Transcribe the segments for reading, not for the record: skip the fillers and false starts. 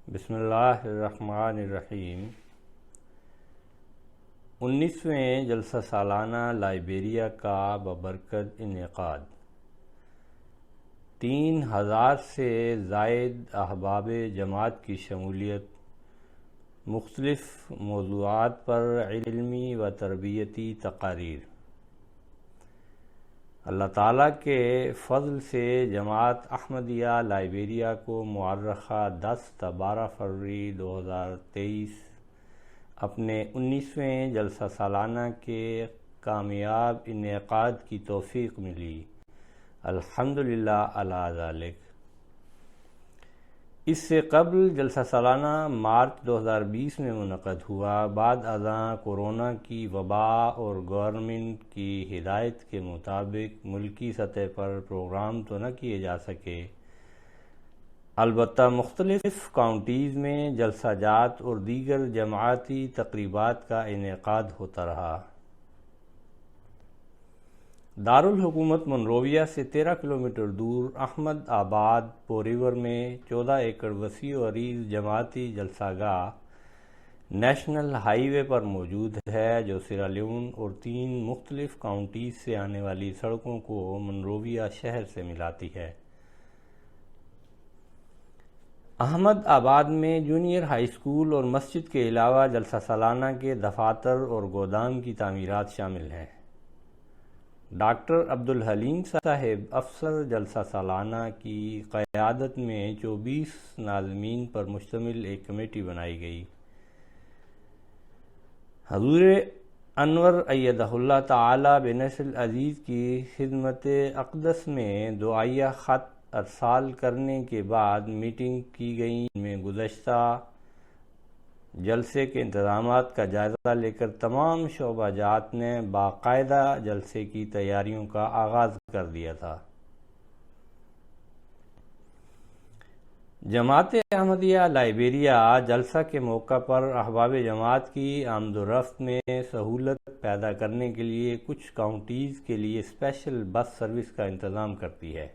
بسم اللہ الرحمن الرحیم۔ 19ویں جلسہ سالانہ لائبیریا کا ببرکت انعقاد۔ 3000 سے زائد احباب جماعت کی شمولیت، مختلف موضوعات پر علمی و تربیتی تقاریر۔ اللہ تعالیٰ کے فضل سے جماعت احمدیہ لائبیریا کو مؤرخہ 10 تا 12 فروری 2023 اپنے 19ویں جلسہ سالانہ کے کامیاب انعقاد کی توفیق ملی، الحمدللہ علی ذالک۔ اس سے قبل جلسہ سالانہ مارچ 2020 میں منعقد ہوا، بعد ازاں کورونا کی وبا اور گورنمنٹ کی ہدایت کے مطابق ملکی سطح پر پروگرام تو نہ کیے جا سکے، البتہ مختلف کاؤنٹیز میں جلسہ جات اور دیگر جماعتی تقریبات کا انعقاد ہوتا رہا۔ دارالحکومت منرویہ سے 13 کلومیٹر دور احمد آباد پوریور میں 14 ایکڑ وسیع و عریض جماعتی جلسہ گاہ نیشنل ہائی وے پر موجود ہے، جو سیرالیون اور 3 مختلف کاؤنٹیز سے آنے والی سڑکوں کو منرویہ شہر سے ملاتی ہے۔ احمد آباد میں جونیئر ہائی اسکول اور مسجد کے علاوہ جلسہ سالانہ کے دفاتر اور گودام کی تعمیرات شامل ہیں۔ ڈاکٹر عبدالحلیم صاحب افسر جلسہ سالانہ کی قیادت میں 24 ناظمین پر مشتمل ایک کمیٹی بنائی گئی۔ حضور انور ایدہ اللہ تعالی بنصر العزیز کی خدمت اقدس میں دعائیہ خط ارسال کرنے کے بعد میٹنگ کی گئی، جن میں گزشتہ جلسے کے انتظامات کا جائزہ لے کر تمام شعبہ جات نے باقاعدہ جلسے کی تیاریوں کا آغاز کر دیا تھا۔ جماعت احمدیہ لائبیریا جلسہ کے موقع پر احباب جماعت کی آمد و رفت میں سہولت پیدا کرنے کے لیے کچھ کاؤنٹیز کے لیے اسپیشل بس سروس کا انتظام کرتی ہے،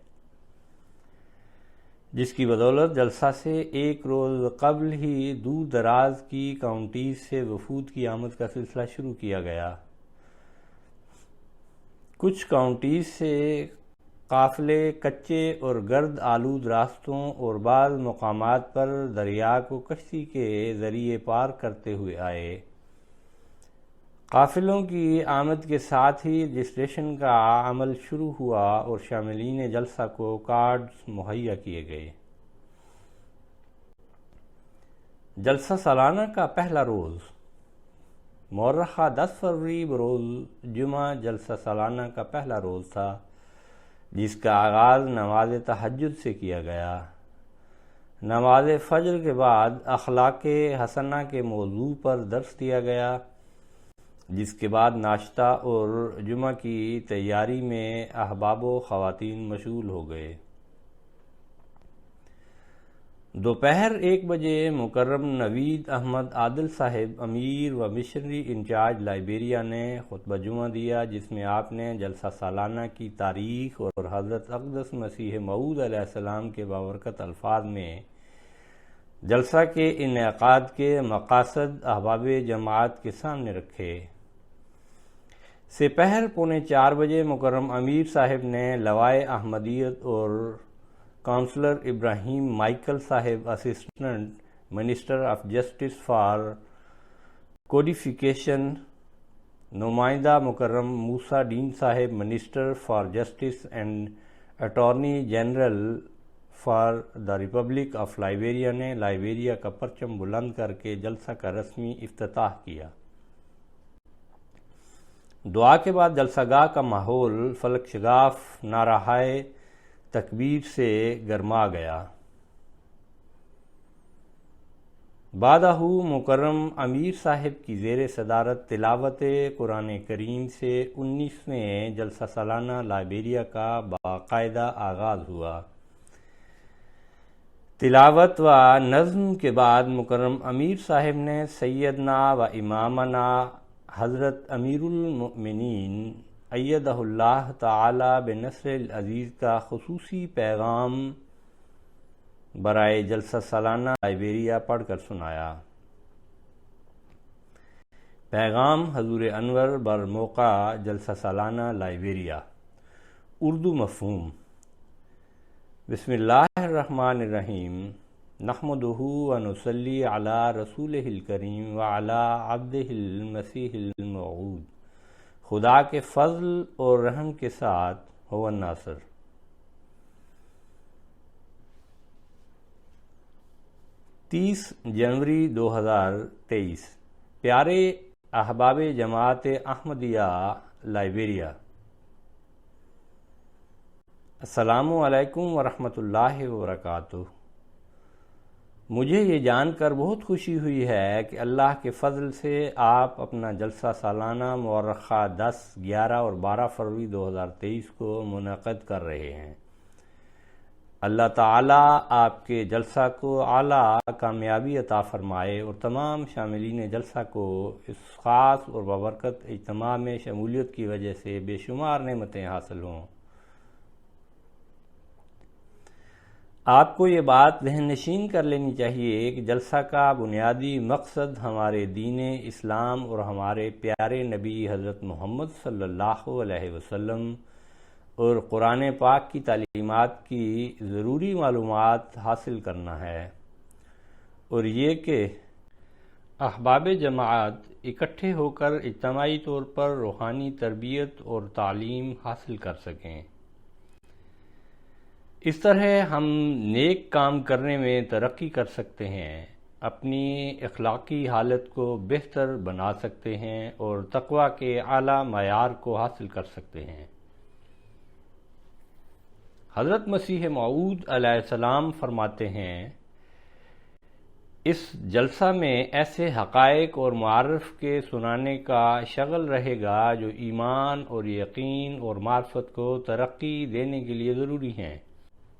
جس کی بدولت جلسہ سے ایک روز قبل ہی دور دراز کی کاؤنٹیز سے وفود کی آمد کا سلسلہ شروع کیا گیا۔ کچھ کاؤنٹیز سے قافلے کچے اور گرد آلود راستوں اور بعض مقامات پر دریا کو کشتی کے ذریعے پار کرتے ہوئے آئے۔ قافلوں کی آمد کے ساتھ ہی رجسٹریشن کا عمل شروع ہوا اور شاملین جلسہ کو کارڈز مہیا کیے گئے۔ جلسہ سالانہ کا پہلا روز مؤرخہ 10 فروری بروز جمعہ جلسہ سالانہ کا پہلا روز تھا، جس کا آغاز نماز تہجد سے کیا گیا۔ نماز فجر کے بعد اخلاق حسنہ کے موضوع پر درس دیا گیا، جس کے بعد ناشتہ اور جمعہ کی تیاری میں احباب و خواتین مشغول ہو گئے۔ دوپہر 1 بجے مکرم نوید احمد عادل صاحب امیر و مشنری انچارج لائبیریا نے خطبہ جمعہ دیا، جس میں آپ نے جلسہ سالانہ کی تاریخ اور حضرت اقدس مسیح موعود علیہ السلام کے بابرکت الفاظ میں جلسہ کے انعقاد کے مقاصد احباب جماعت کے سامنے رکھے۔ سپہر 3:45 بجے مکرم امیر صاحب نے لوائے احمدیت اور کونسلر ابراہیم مائیکل صاحب assistant minister of justice for codification, نمائندہ مکرم موسیٰ ڈین صاحب minister for justice and attorney general for the republic of Liberia نے لائبیریا کا پرچم بلند کر کے جلسہ کا رسمی افتتاح کیا۔ دعا کے بعد جلسہ گاہ کا ماحول فلک شگاف نعرہائے تکبیر سے گرما گیا۔ بعدہ مکرم امیر صاحب کی زیر صدارت تلاوت قرآن کریم سے 19ویں جلسہ سالانہ لائبیریا کا باقاعدہ آغاز ہوا۔ تلاوت و نظم کے بعد مکرم امیر صاحب نے سیدنا و امامنا حضرت امیر المؤمنین ایدہ اللہ تعالی بنصر العزیز کا خصوصی پیغام برائے جلسہ سالانہ لائبیریا پڑھ کر سنایا۔ پیغام حضور انور بر موقع جلسہ سالانہ لائبیریا، اردو مفہوم۔ بسم اللہ الرحمن الرحیم، نحمدہ ونصلی علی رسولہ الکریم وعلی عبدہ المسیح الموعود۔ خدا کے فضل اور رحم کے ساتھ ہو الناصر۔ 30 جنوری 2023۔ پیارے احباب جماعت احمدیہ لائبیریا، السلام علیکم ورحمۃ اللہ وبرکاتہ۔ مجھے یہ جان کر بہت خوشی ہوئی ہے کہ اللہ کے فضل سے آپ اپنا جلسہ سالانہ مورخہ 10، 11 اور 12 فروری 2023 کو منعقد کر رہے ہیں۔ اللہ تعالیٰ آپ کے جلسہ کو اعلیٰ کامیابی عطا فرمائے اور تمام شاملین جلسہ کو اس خاص اور بابرکت اجتماع میں شمولیت کی وجہ سے بے شمار نعمتیں حاصل ہوں۔ آپ کو یہ بات ذہن نشین کر لینی چاہیے کہ جلسہ کا بنیادی مقصد ہمارے دین اسلام اور ہمارے پیارے نبی حضرت محمد صلی اللہ علیہ وسلم اور قرآن پاک کی تعلیمات کی ضروری معلومات حاصل کرنا ہے، اور یہ کہ احباب جماعت اکٹھے ہو کر اجتماعی طور پر روحانی تربیت اور تعلیم حاصل کر سکیں۔ اس طرح ہم نیک کام کرنے میں ترقی کر سکتے ہیں، اپنی اخلاقی حالت کو بہتر بنا سکتے ہیں اور تقوی کے اعلیٰ معیار کو حاصل کر سکتے ہیں۔ حضرت مسیح موعود علیہ السلام فرماتے ہیں، اس جلسہ میں ایسے حقائق اور معارف کے سنانے کا شغل رہے گا جو ایمان اور یقین اور معرفت کو ترقی دینے کے لیے ضروری ہیں،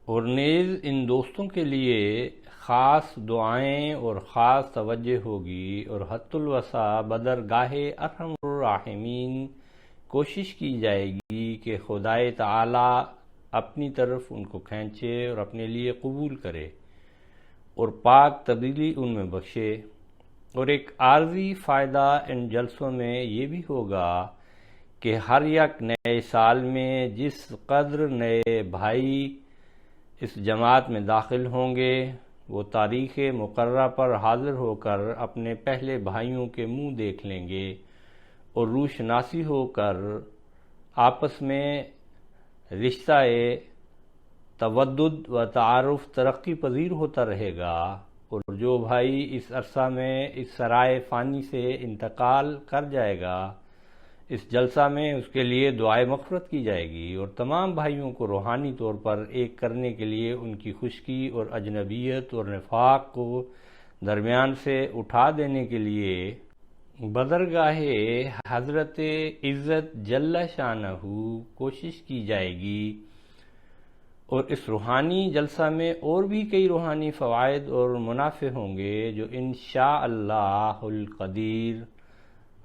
اور نیز ان دوستوں کے لیے خاص دعائیں اور خاص توجہ ہوگی، اور حت الوسع بدرگاہ ارحم الراحمین کوشش کی جائے گی کہ خدائے تعالی اپنی طرف ان کو کھینچے اور اپنے لیے قبول کرے اور پاک تبدیلی ان میں بخشے۔ اور ایک عارضی فائدہ ان جلسوں میں یہ بھی ہوگا کہ ہر یک نئے سال میں جس قدر نئے بھائی اس جماعت میں داخل ہوں گے، وہ تاریخ مقررہ پر حاضر ہو کر اپنے پہلے بھائیوں کے منہ دیکھ لیں گے اور روشناسی ہو کر آپس میں رشتہ تودد و تعارف ترقی پذیر ہوتا رہے گا، اور جو بھائی اس عرصہ میں اس سرائے فانی سے انتقال کر جائے گا، اس جلسہ میں اس کے لیے دعائے مغفرت کی جائے گی، اور تمام بھائیوں کو روحانی طور پر ایک کرنے کے لیے ان کی خشکی اور اجنبیت اور نفاق کو درمیان سے اٹھا دینے کے لیے بدرگاہ حضرت عزت جل شانہ کوشش کی جائے گی۔ اور اس روحانی جلسہ میں اور بھی کئی روحانی فوائد اور منافع ہوں گے جو انشاءاللہ القدیر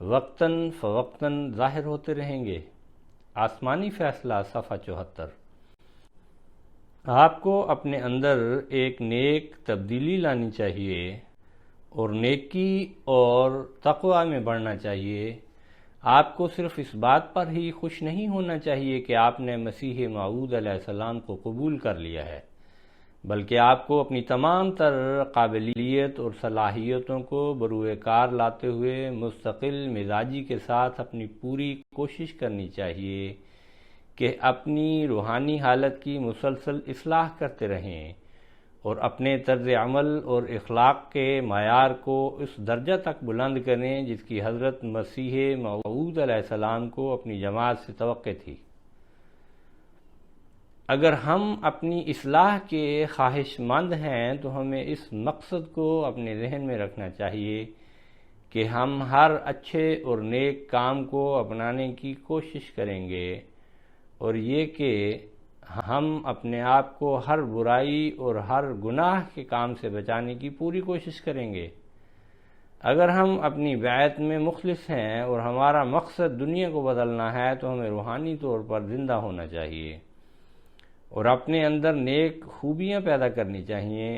وقتاً فوقتاً ظاہر ہوتے رہیں گے۔ آسمانی فیصلہ صفحہ 74۔ آپ کو اپنے اندر ایک نیک تبدیلی لانی چاہیے اور نیکی اور تقوی میں بڑھنا چاہیے۔ آپ کو صرف اس بات پر ہی خوش نہیں ہونا چاہیے کہ آپ نے مسیح موعود علیہ السلام کو قبول کر لیا ہے، بلکہ آپ کو اپنی تمام تر قابلیت اور صلاحیتوں کو بروئے کار لاتے ہوئے مستقل مزاجی کے ساتھ اپنی پوری کوشش کرنی چاہیے کہ اپنی روحانی حالت کی مسلسل اصلاح کرتے رہیں اور اپنے طرز عمل اور اخلاق کے معیار کو اس درجہ تک بلند کریں جس کی حضرت مسیح موعود علیہ السلام کو اپنی جماعت سے توقع تھی۔ اگر ہم اپنی اصلاح کے خواہش مند ہیں تو ہمیں اس مقصد کو اپنے ذہن میں رکھنا چاہیے کہ ہم ہر اچھے اور نیک کام کو اپنانے کی کوشش کریں گے، اور یہ کہ ہم اپنے آپ کو ہر برائی اور ہر گناہ کے کام سے بچانے کی پوری کوشش کریں گے۔ اگر ہم اپنی بیعت میں مخلص ہیں اور ہمارا مقصد دنیا کو بدلنا ہے تو ہمیں روحانی طور پر زندہ ہونا چاہیے اور اپنے اندر نیک خوبیاں پیدا کرنی چاہیے۔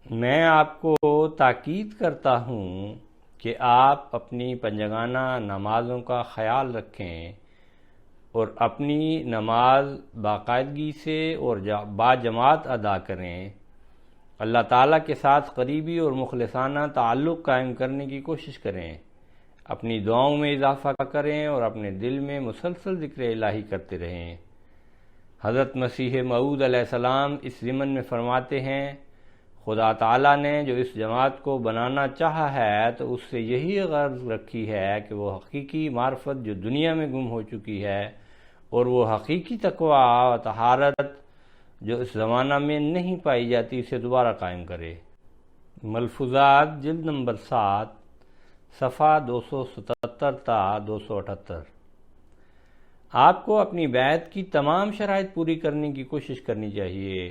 میں آپ کو تاکید کرتا ہوں کہ آپ اپنی پنجگانہ نمازوں کا خیال رکھیں اور اپنی نماز باقاعدگی سے اور باجماعت ادا کریں۔ اللہ تعالیٰ کے ساتھ قریبی اور مخلصانہ تعلق قائم کرنے کی کوشش کریں۔ اپنی دعاؤں میں اضافہ کریں اور اپنے دل میں مسلسل ذکر الہی کرتے رہیں۔ حضرت مسیح موعود علیہ السلام اس ضمن میں فرماتے ہیں، خدا تعالیٰ نے جو اس جماعت کو بنانا چاہا ہے تو اس سے یہی غرض رکھی ہے کہ وہ حقیقی معرفت جو دنیا میں گم ہو چکی ہے اور وہ حقیقی تقوی و طہارت جو اس زمانہ میں نہیں پائی جاتی اسے دوبارہ قائم کرے۔ ملفوظات جلد نمبر 7 صفحہ 277 تا 278۔ آپ کو اپنی بیعت کی تمام شرائط پوری کرنے کی کوشش کرنی چاہیے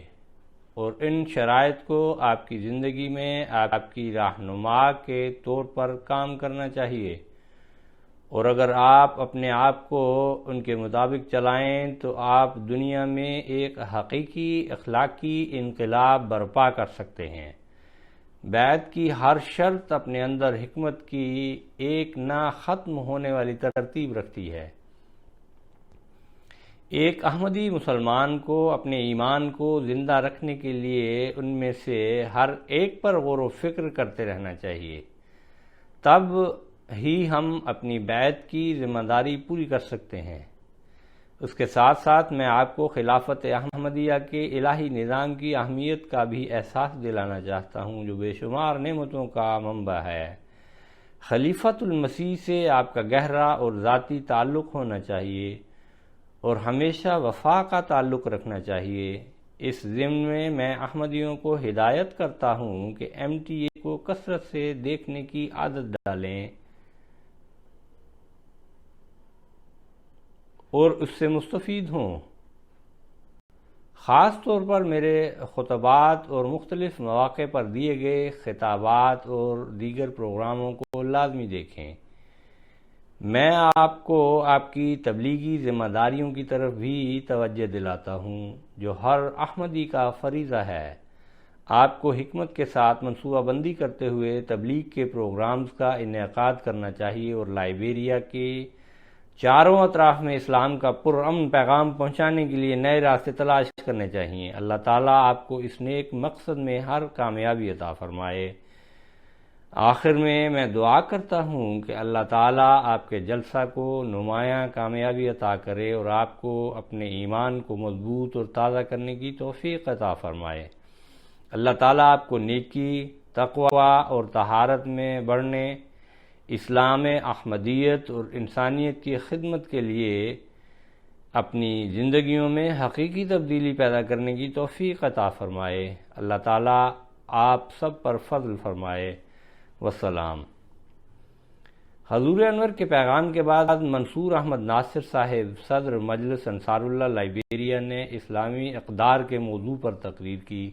اور ان شرائط کو آپ کی زندگی میں آپ کی رہنما کے طور پر کام کرنا چاہیے، اور اگر آپ اپنے آپ کو ان کے مطابق چلائیں تو آپ دنیا میں ایک حقیقی اخلاقی انقلاب برپا کر سکتے ہیں۔ بیعت کی ہر شرط اپنے اندر حکمت کی ایک نہ ختم ہونے والی ترتیب رکھتی ہے۔ ایک احمدی مسلمان کو اپنے ایمان کو زندہ رکھنے کے لیے ان میں سے ہر ایک پر غور و فکر کرتے رہنا چاہیے، تب ہی ہم اپنی بیعت کی ذمہ داری پوری کر سکتے ہیں۔ اس کے ساتھ ساتھ میں آپ کو خلافت احمدیہ کے الہی نظام کی اہمیت کا بھی احساس دلانا چاہتا ہوں جو بے شمار نعمتوں کا منبع ہے۔ خلیفۃ المسیح سے آپ کا گہرا اور ذاتی تعلق ہونا چاہیے اور ہمیشہ وفا کا تعلق رکھنا چاہیے۔ اس ضمن میں احمدیوں کو ہدایت کرتا ہوں کہ MTA کو کثرت سے دیکھنے کی عادت ڈالیں اور اس سے مستفید ہوں۔ خاص طور پر میرے خطبات اور مختلف مواقع پر دیے گئے خطابات اور دیگر پروگراموں کو لازمی دیکھیں۔ میں آپ کو آپ کی تبلیغی ذمہ داریوں کی طرف بھی توجہ دلاتا ہوں جو ہر احمدی کا فریضہ ہے۔ آپ کو حکمت کے ساتھ منصوبہ بندی کرتے ہوئے تبلیغ کے پروگرامز کا انعقاد کرنا چاہیے اور لائبیریا کے چاروں اطراف میں اسلام کا پرامن پیغام پہنچانے کے لیے نئے راستے تلاش کرنے چاہیے۔ اللہ تعالیٰ آپ کو اس نیک مقصد میں ہر کامیابی عطا فرمائے۔ آخر میں دعا کرتا ہوں کہ اللہ تعالیٰ آپ کے جلسہ کو نمایاں کامیابی عطا کرے اور آپ کو اپنے ایمان کو مضبوط اور تازہ کرنے کی توفیق عطا فرمائے۔ اللہ تعالیٰ آپ کو نیکی، تقوی اور طہارت میں بڑھنے، اسلام احمدیت اور انسانیت کی خدمت کے لیے اپنی زندگیوں میں حقیقی تبدیلی پیدا کرنے کی توفیق عطا فرمائے۔ اللہ تعالیٰ آپ سب پر فضل فرمائے۔ والسلام۔ حضور انور کے پیغام کے بعد منصور احمد ناصر صاحب صدر مجلس انصار اللہ لائبیریا نے اسلامی اقدار کے موضوع پر تقریر کی۔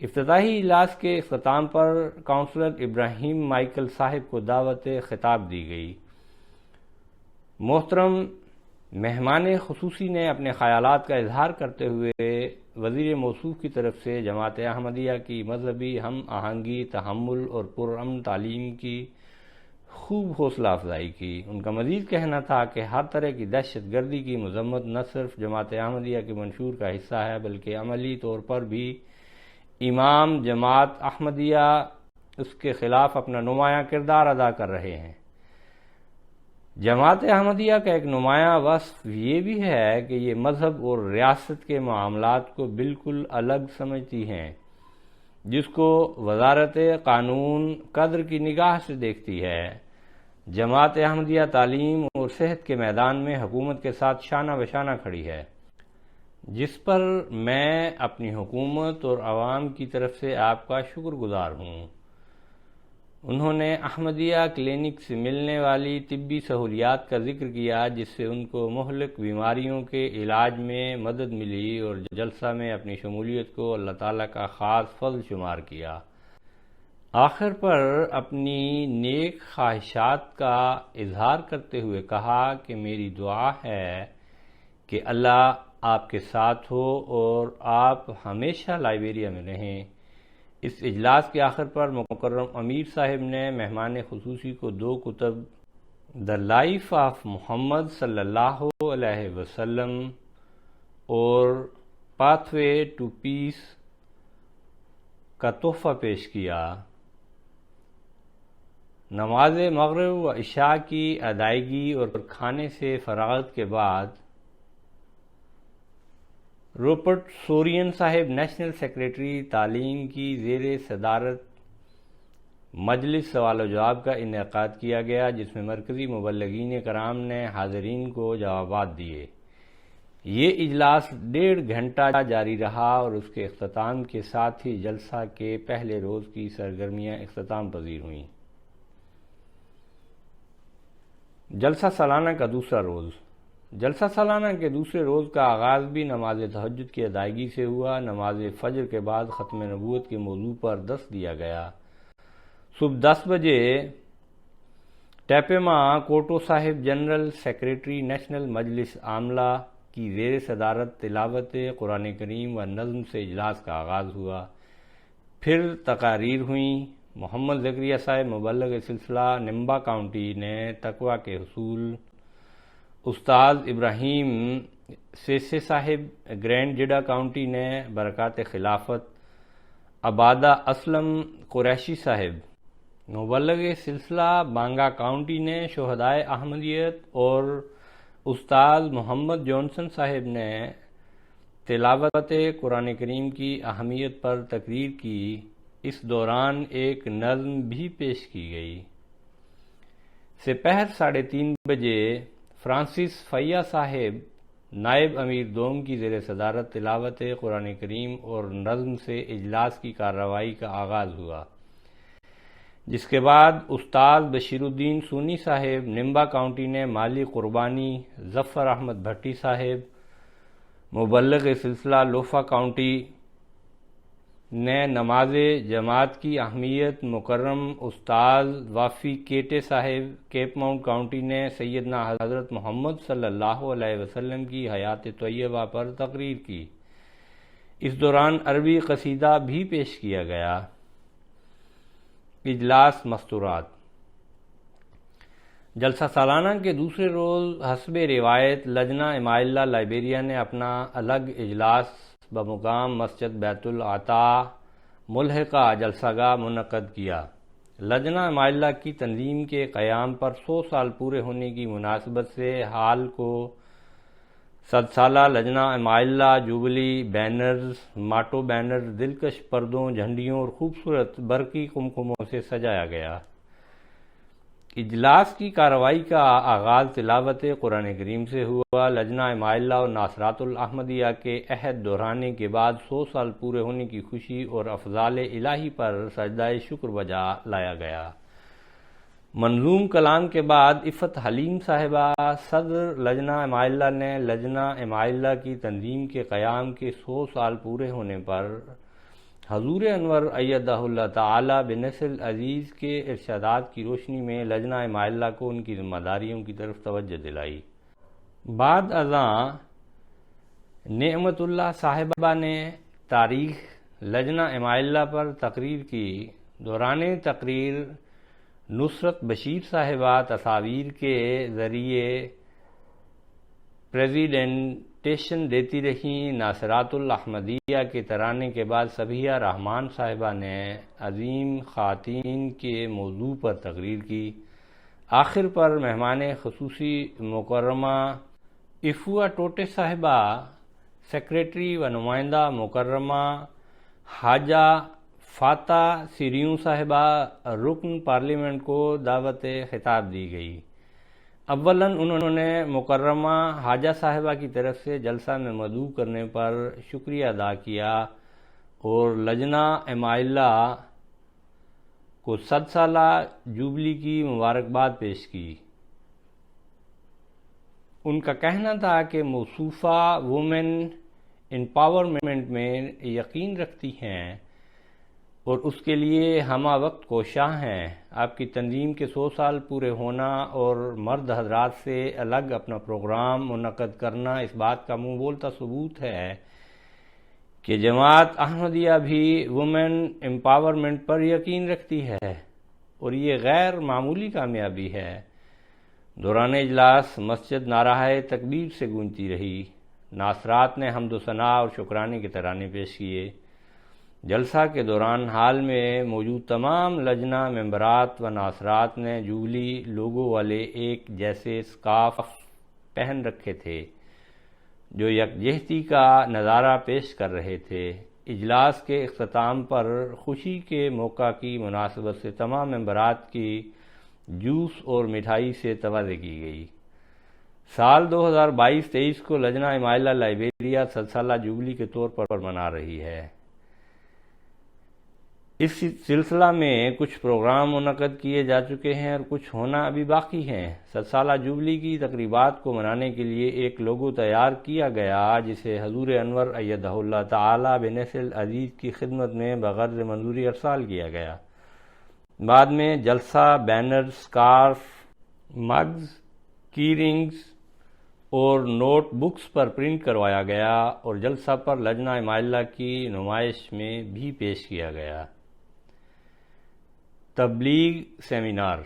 افتتاحی اجلاس کے اختتام پر کونسلر ابراہیم مائیکل صاحب کو دعوت خطاب دی گئی۔ محترم مہمان خصوصی نے اپنے خیالات کا اظہار کرتے ہوئے وزیر موصوف کی طرف سے جماعت احمدیہ کی مذہبی ہم آہنگی، تحمل اور پرامن تعلیم کی خوب حوصلہ افزائی کی۔ ان کا مزید کہنا تھا کہ ہر طرح کی دہشت گردی کی مذمت نہ صرف جماعت احمدیہ کے منشور کا حصہ ہے بلکہ عملی طور پر بھی امام جماعت احمدیہ اس کے خلاف اپنا نمایاں کردار ادا کر رہے ہیں۔ جماعت احمدیہ کا ایک نمایاں وصف یہ بھی ہے کہ یہ مذہب اور ریاست کے معاملات کو بالکل الگ سمجھتی ہیں، جس کو وزارت قانون قدر کی نگاہ سے دیکھتی ہے۔ جماعت احمدیہ تعلیم اور صحت کے میدان میں حکومت کے ساتھ شانہ بشانہ کھڑی ہے، جس پر میں اپنی حکومت اور عوام کی طرف سے آپ کا شکر گزار ہوں۔ انہوں نے احمدیہ کلینک سے ملنے والی طبی سہولیات کا ذکر کیا جس سے ان کو مہلک بیماریوں کے علاج میں مدد ملی اور جلسہ میں اپنی شمولیت کو اللہ تعالیٰ کا خاص فضل شمار کیا۔ آخر پر اپنی نیک خواہشات کا اظہار کرتے ہوئے کہا کہ میری دعا ہے کہ اللہ آپ کے ساتھ ہو اور آپ ہمیشہ لائبیریا میں رہیں۔ اس اجلاس کے آخر پر مکرم امیر صاحب نے مہمان خصوصی کو 2 کتب دا لائف آف محمد صلی اللہ علیہ وسلم اور پاتھ وے ٹو پیس کا تحفہ پیش کیا۔ نماز مغرب و عشاء کی ادائیگی اور کھانے سے فراغت کے بعد روپرٹ سورین صاحب نیشنل سیکریٹری تعلیم کی زیر صدارت مجلس سوال و جواب کا انعقاد کیا گیا، جس میں مرکزی مبلغین کرام نے حاضرین کو جوابات دیے۔ یہ اجلاس 1.5 گھنٹہ جاری رہا اور اس کے اختتام کے ساتھ ہی جلسہ کے پہلے روز کی سرگرمیاں اختتام پذیر ہوئیں۔ جلسہ سالانہ کا دوسرا روز۔ جلسہ سالانہ کے دوسرے روز کا آغاز بھی نماز تہجد کی ادائیگی سے ہوا۔ نماز فجر کے بعد ختم نبوت کے موضوع پر درس دیا گیا۔ صبح 10 بجے ٹیپیما کوٹو صاحب جنرل سیکریٹری نیشنل مجلس عاملہ کی زیر صدارت تلاوت قرآن کریم و نظم سے اجلاس کا آغاز ہوا۔ پھر تقاریر ہوئیں۔ محمد زکریا صاحب مبلغ سلسلہ نمبا کاؤنٹی نے تقویٰ کے حصول، استاد ابراہیم سیسے صاحب گرینڈ جڈا کاؤنٹی نے برکات خلافت، عبادہ اسلم قریشی صاحب مبلغ سلسلہ بانگا کاؤنٹی نے شہدائے احمدیت اور استاد محمد جونسن صاحب نے تلاوت قرآن کریم کی اہمیت پر تقریر کی۔ اس دوران ایک نظم بھی پیش کی گئی۔ سپہر 3:30 بجے فرانسس فیا صاحب نائب امیر دوم کی زیر صدارت تلاوت قرآن کریم اور نظم سے اجلاس کی کارروائی کا آغاز ہوا، جس کے بعد استاد بشیر الدین سونی صاحب نمبا کاؤنٹی نے مالی قربانی، ظفر احمد بھٹی صاحب مبلغ سلسلہ لوفا کاؤنٹی نے نماز جماعت کی اہمیت، مکرم استاد وافی کیٹے صاحب کیپ ماؤنٹ کاؤنٹی نے سیدنا حضرت محمد صلی اللہ علیہ وسلم کی حیات طیبہ پر تقریر کی۔ اس دوران عربی قصیدہ بھی پیش کیا گیا۔ اجلاس مستورات۔ جلسہ سالانہ کے دوسرے روز حسب روایت لجنہ امائلہ لائبیریا نے اپنا الگ اجلاس بمقام مسجد بیت العطا ملحقہ جلسہ گاہ منعقد کیا۔ لجنہ امائلہ کی تنظیم کے قیام پر 100 سال پورے ہونے کی مناسبت سے حال کو 100 سالہ لجنہ امائلہ جوبلی بینرز، ماٹو بینرز، دلکش پردوں، جھنڈیوں اور خوبصورت برقی قمقموں سے سجایا گیا۔ اجلاس کی کارروائی کا آغاز تلاوت قرآن کریم سے ہوا۔ لجنہ امائلہ اور ناصرات الاحمدیہ کے عہد دہرانے کے بعد 100 سال پورے ہونے کی خوشی اور افضال الہی پر سجدہ شکر بجا لایا گیا۔ منظوم کلام کے بعد عفت حلیم صاحبہ صدر لجنہ امائلہ نے لجنہ امائلہ کی تنظیم کے قیام کے 100 سال پورے ہونے پر حضور انور ایدہ اللہ تعالی بنصر عزیز کے ارشادات کی روشنی میں لجنہ امائلہ کو ان کی ذمہ داریوں کی طرف توجہ دلائی۔ بعد ازاں نعمت اللہ صاحبہ نے تاریخ لجنہ امائلہ پر تقریر کی۔ دوران تقریر نصرت بشیر صاحبہ تصاویر کے ذریعے پریزنٹیشن دیتی رہیں۔ ناصرات الاحمدیہ کے ترانے کے بعد صبیحہ رحمان صاحبہ نے عظیم خواتین کے موضوع پر تقریر کی۔ آخر پر مہمان خصوصی مکرمہ افوا ٹوٹے صاحبہ سیکریٹری و نمائندہ مکرمہ حاجہ فاتح سیریوں صاحبہ رکن پارلیمنٹ کو دعوت خطاب دی گئی۔ اولاً انہوں نے مکرمہ حاجہ صاحبہ کی طرف سے جلسہ میں مدعو کرنے پر شکریہ ادا کیا اور لجنہ امائلہ کو 100 سالہ جوبلی کی مبارکباد پیش کی۔ ان کا کہنا تھا کہ موصوفہ وومن امپاورمنٹ میں یقین رکھتی ہیں اور اس کے لیے ہمہ وقت کوشاں ہیں۔ آپ کی تنظیم کے 100 سال پورے ہونا اور مرد حضرات سے الگ اپنا پروگرام منعقد کرنا اس بات کا منہ بولتا ثبوت ہے کہ جماعت احمدیہ بھی وومن امپاورمنٹ پر یقین رکھتی ہے، اور یہ غیر معمولی کامیابی ہے۔ دوران اجلاس مسجد نعرہ تکبیر سے گونجتی رہی، ناصرات نے حمد و ثناء اور شکرانے کے ترانے پیش کیے۔ جلسہ کے دوران ہال میں موجود تمام لجنہ ممبرات و ناصرات نے جوبلی لوگو والے ایک جیسے سکارف پہن رکھے تھے جو یکجہتی کا نظارہ پیش کر رہے تھے۔ اجلاس کے اختتام پر خوشی کے موقع کی مناسبت سے تمام ممبرات کی جوس اور مٹھائی سے توازی کی گئی۔ سال 2022-23 کو لجنہ امائلہ لائبیریا 100 سالہ جوبلی کے طور پر منا رہی ہے۔ اس سلسلہ میں کچھ پروگرام منعقد کیے جا چکے ہیں اور کچھ ہونا ابھی باقی ہیں۔ 100 سالہ جوبلی کی تقریبات کو منانے کے لیے ایک لوگو تیار کیا گیا جسے حضور انور ایدہ اللہ تعالی بنصر العزیز کی خدمت میں بغرض منظوری ارسال کیا گیا۔ بعد میں جلسہ بینر، سکارف، مگز، کی رنگز اور نوٹ بکس پر پرنٹ کروایا گیا اور جلسہ پر لجنہ امائلہ کی نمائش میں بھی پیش کیا گیا۔ تبلیغ سیمینار۔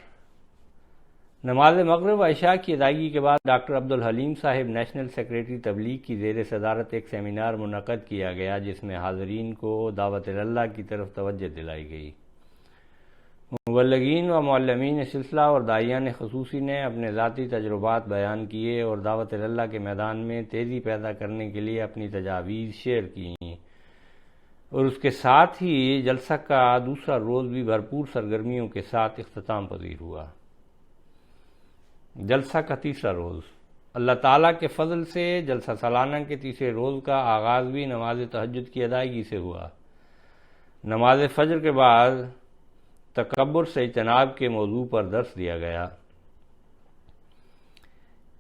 نماز مغرب و عشاء کی ادائیگی کے بعد ڈاکٹر عبدالحلیم صاحب نیشنل سیکریٹری تبلیغ کی زیر صدارت ایک سیمینار منعقد کیا گیا جس میں حاضرین کو دعوت اللہ کی طرف توجہ دلائی گئی۔ مبلغین و معلمین سلسلہ اور داعیان خصوصی نے اپنے ذاتی تجربات بیان کیے اور دعوت اللہ کے میدان میں تیزی پیدا کرنے کے لیے اپنی تجاویز شیئر کیں، اور اس کے ساتھ ہی جلسہ کا دوسرا روز بھی بھرپور سرگرمیوں کے ساتھ اختتام پذیر ہوا۔ جلسہ کا تیسرا روز۔ اللہ تعالیٰ کے فضل سے جلسہ سالانہ کے تیسرے روز کا آغاز بھی نماز تہجد کی ادائیگی سے ہوا۔ نماز فجر کے بعد تکبر سے اجتناب کے موضوع پر درس دیا گیا۔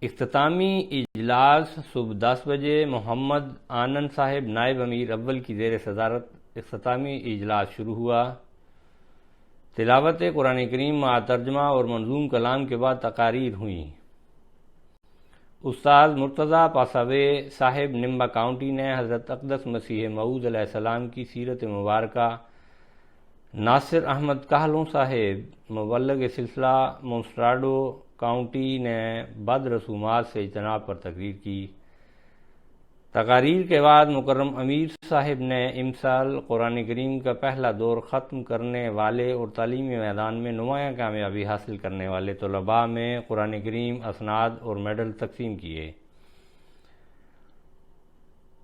اختتامی اجلاس صبح 10 بجے محمد آنند صاحب نائب امیر اول کی زیر صدارت اختتامی اجلاس شروع ہوا۔ تلاوت قرآن کریم مع ترجمہ اور منظوم کلام کے بعد تقاریر ہوئیں۔ استاد مرتضیٰ پاساوے صاحب نمبا کاؤنٹی نے حضرت اقدس مسیح موعود علیہ السلام کی سیرت مبارکہ، ناصر احمد کاہلوں صاحب مبلغ سلسلہ مونسٹراڈو کاؤنٹی نے بد رسومات سے اجتناب پر تقریر کی۔ تقاریر کے بعد مکرم امیر صاحب نے امسال قرآن کریم کا پہلا دور ختم کرنے والے اور تعلیمی میدان میں نمایاں کامیابی حاصل کرنے والے طلباء میں قرآن کریم اسناد اور میڈل تقسیم کیے۔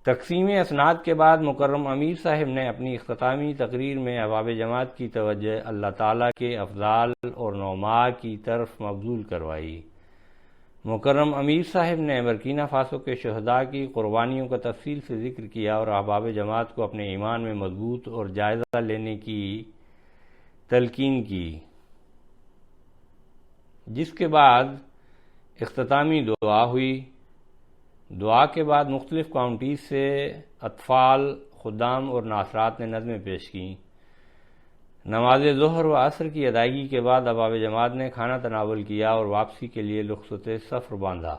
تقسیم اسناد کے بعد مکرم امیر صاحب نے اپنی اختتامی تقریر میں احباب جماعت کی توجہ اللہ تعالیٰ کے افضال اور نعماء کی طرف مبذول کروائی۔ مکرم امیر صاحب نے برکینا فاسو کے شہداء کی قربانیوں کا تفصیل سے ذکر کیا اور احباب جماعت کو اپنے ایمان میں مضبوط اور جائزہ لینے کی تلقین کی، جس کے بعد اختتامی دعا ہوئی۔ دعا کے بعد مختلف کاؤنٹیز سے اطفال، خدام اور ناصرات نے نظمیں پیش کیں۔ نماز ظہر و عصر کی ادائیگی کے بعد احباب جماعت نے کھانا تناول کیا اور واپسی کے لیے رخصت سفر باندھا۔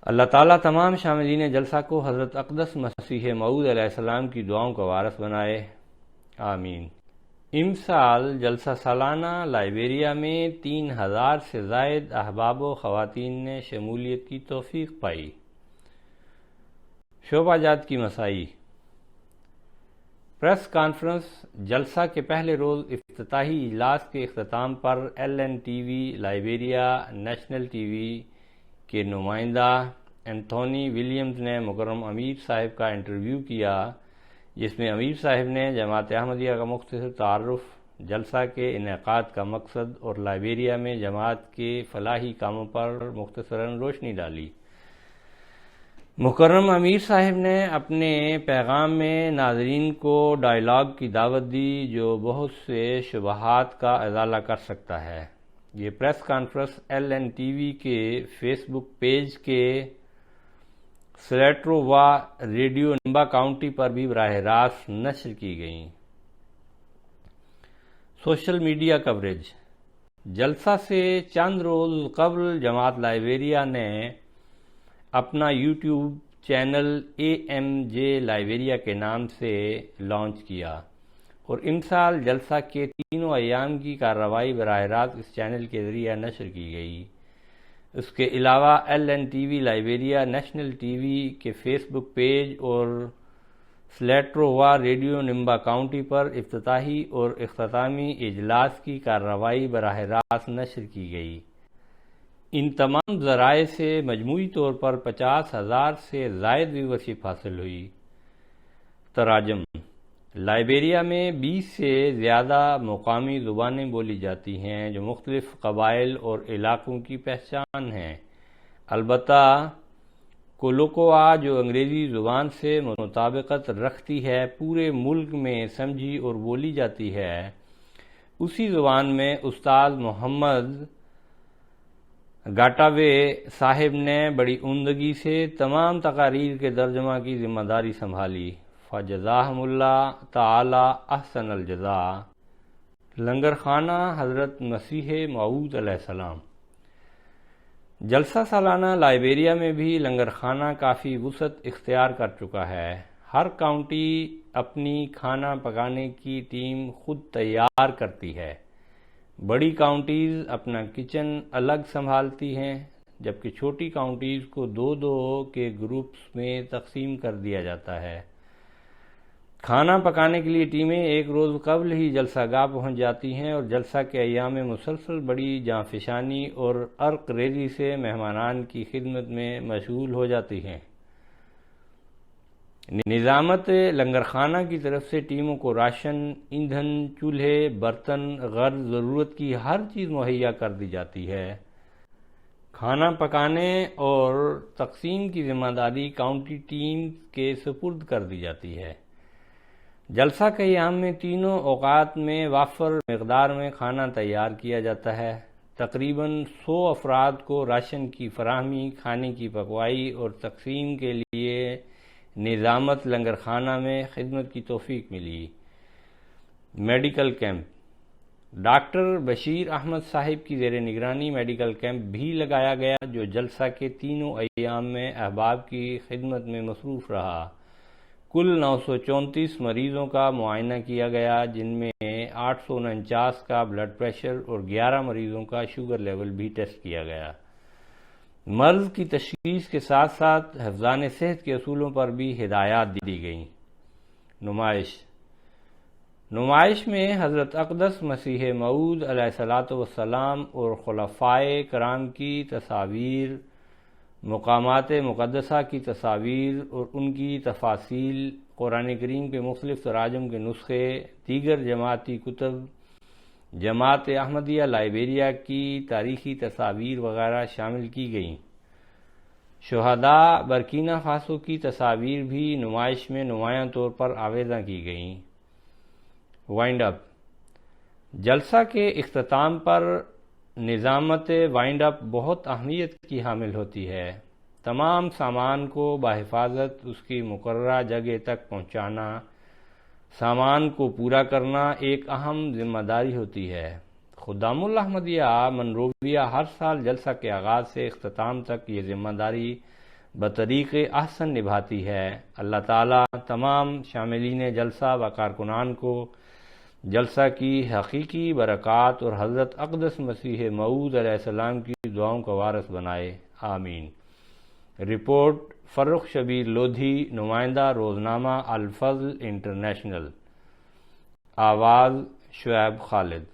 اللہ تعالیٰ تمام شاملین جلسہ کو حضرت اقدس مسیح موعود علیہ السلام کی دعاؤں کا وارث بنائے، آمین۔ امسال جلسہ سالانہ لائبیریا میں 3000 سے زائد احباب و خواتین نے شمولیت کی توفیق پائی۔ شعبہ جات کی مساعی۔ Press conference. جلسہ کے پہلے روز افتتاحی اجلاس کے اختتام پر LNTV Liberia national T V کے نمائندہ اینتھونی ولیمز نے مکرم امیر صاحب کا انٹرویو کیا، جس میں امیر صاحب نے جماعت احمدیہ کا مختصر تعارف، جلسہ کے انعقاد کا مقصد اور لائبیریا میں جماعت کے فلاحی کاموں پر مختصراً روشنی ڈالی۔ مکرم امیر صاحب نے اپنے پیغام میں ناظرین کو ڈائیلاگ کی دعوت دی جو بہت سے شبہات کا ازالہ کر سکتا ہے۔ یہ پریس کانفرنس LNTV کے فیس بک پیج کے سلیٹرو و ریڈیو نمبا کاؤنٹی پر بھی براہ راست نشر کی گئیں۔ Social media coverage. جلسہ سے چند روز قبل جماعت لائبیریا نے اپنا یوٹیوب چینل AMJ لائبیریا کے نام سے لانچ کیا اور امسال جلسہ کے تینوں ایام کی کارروائی براہ راست اس چینل کے ذریعے نشر کی گئی۔ اس کے علاوہ LNTV Liberia national T V کے فیس بک پیج اور سلیٹرو و ریڈیو نمبا کاؤنٹی پر افتتاحی اور اختتامی اجلاس کی کارروائی براہ راست نشر کی گئی۔ ان تمام ذرائع سے مجموعی طور پر 50,000 سے زائد ویورشپ حاصل ہوئی۔ تراجم: لائبیریا میں 20 سے زیادہ مقامی زبانیں بولی جاتی ہیں جو مختلف قبائل اور علاقوں کی پہچان ہیں۔ البتہ کولوکوا جو انگریزی زبان سے مطابقت رکھتی ہے پورے ملک میں سمجھی اور بولی جاتی ہے۔ اسی زبان میں استاد محمد گاٹاوے صاحب نے بڑی عمدگی سے تمام تقاریر کے ترجمہ کی ذمہ داری سنبھالی۔ فجزاہم اللہ تعالی احسن الجزاء۔ لنگر خانہ حضرت مسیح موعود علیہ السلام۔ جلسہ سالانہ لائبیریا میں بھی لنگر خانہ کافی وسعت اختیار کر چکا ہے۔ ہر کاؤنٹی اپنی کھانا پکانے کی ٹیم خود تیار کرتی ہے۔ بڑی کاؤنٹیز اپنا کچن الگ سنبھالتی ہیں جبکہ چھوٹی کاؤنٹیز کو 2 کے گروپس میں تقسیم کر دیا جاتا ہے۔ کھانا پکانے کے لیے ٹیمیں ایک روز قبل ہی جلسہ گاہ پہنچ جاتی ہیں اور جلسہ کے ایام میں مسلسل بڑی جانفشانی اور عرق ریزی سے مہمانان کی خدمت میں مشغول ہو جاتی ہیں۔ نظامت لنگر خانہ کی طرف سے ٹیموں کو راشن، ایندھن، چولہے، برتن، غرض ضرورت کی ہر چیز مہیا کر دی جاتی ہے۔ کھانا پکانے اور تقسیم کی ذمہ داری کاؤنٹی ٹیم کے سپرد کر دی جاتی ہے۔ جلسہ کے ایام میں تینوں اوقات میں وافر مقدار میں کھانا تیار کیا جاتا ہے۔ تقریباً 100 افراد کو راشن کی فراہمی، کھانے کی پکوائی اور تقسیم کے لیے نظامت لنگر خانہ میں خدمت کی توفیق ملی۔ Medical camp. Doctor Bashir Ahmed صاحب کی زیر نگرانی میڈیکل کیمپ بھی لگایا گیا جو جلسہ کے تینوں ایام میں احباب کی خدمت میں مصروف رہا۔ کل 934 مریضوں کا معائنہ کیا گیا جن میں 849 کا بلڈ پریشر اور 11 مریضوں کا شوگر لیول بھی ٹیسٹ کیا گیا۔ مرض کی تشخیص کے ساتھ ساتھ حفظان صحت کے اصولوں پر بھی ہدایات دی گئیں۔ نمائش میں حضرت اقدس مسیح موعود علیہ السلام اور خلفائے کرام کی تصاویر، مقامات مقدسہ کی تصاویر اور ان کی تفاصیل، قرآن کریم کے مختلف تراجم کے نسخے، دیگر جماعتی کتب، جماعت احمدیہ لائبیریا کی تاریخی تصاویر وغیرہ شامل کی گئیں۔ شہداء برکینا فاسو کی تصاویر بھی نمائش میں نمایاں طور پر آویزاں کی گئیں۔ وائنڈ اپ۔ جلسہ کے اختتام پر نظامت وائنڈ اپ بہت اہمیت کی حامل ہوتی ہے۔ تمام سامان کو بحفاظت اس کی مقررہ جگہ تک پہنچانا، سامان کو پورا کرنا ایک اہم ذمہ داری ہوتی ہے۔ خدام الاحمدیہ منرویہ ہر سال جلسہ کے آغاز سے اختتام تک یہ ذمہ داری بطریق احسن نبھاتی ہے۔ اللہ تعالیٰ تمام شاملین جلسہ و کارکنان کو جلسہ کی حقیقی برکات اور حضرت اقدس مسیح موعود علیہ السلام کی دعاؤں کا وارث بنائے، آمین۔ رپورٹ فرخ شبیر لودھی، نمائندہ روزنامہ الفضل انٹرنیشنل۔ آواز شعیب خالد۔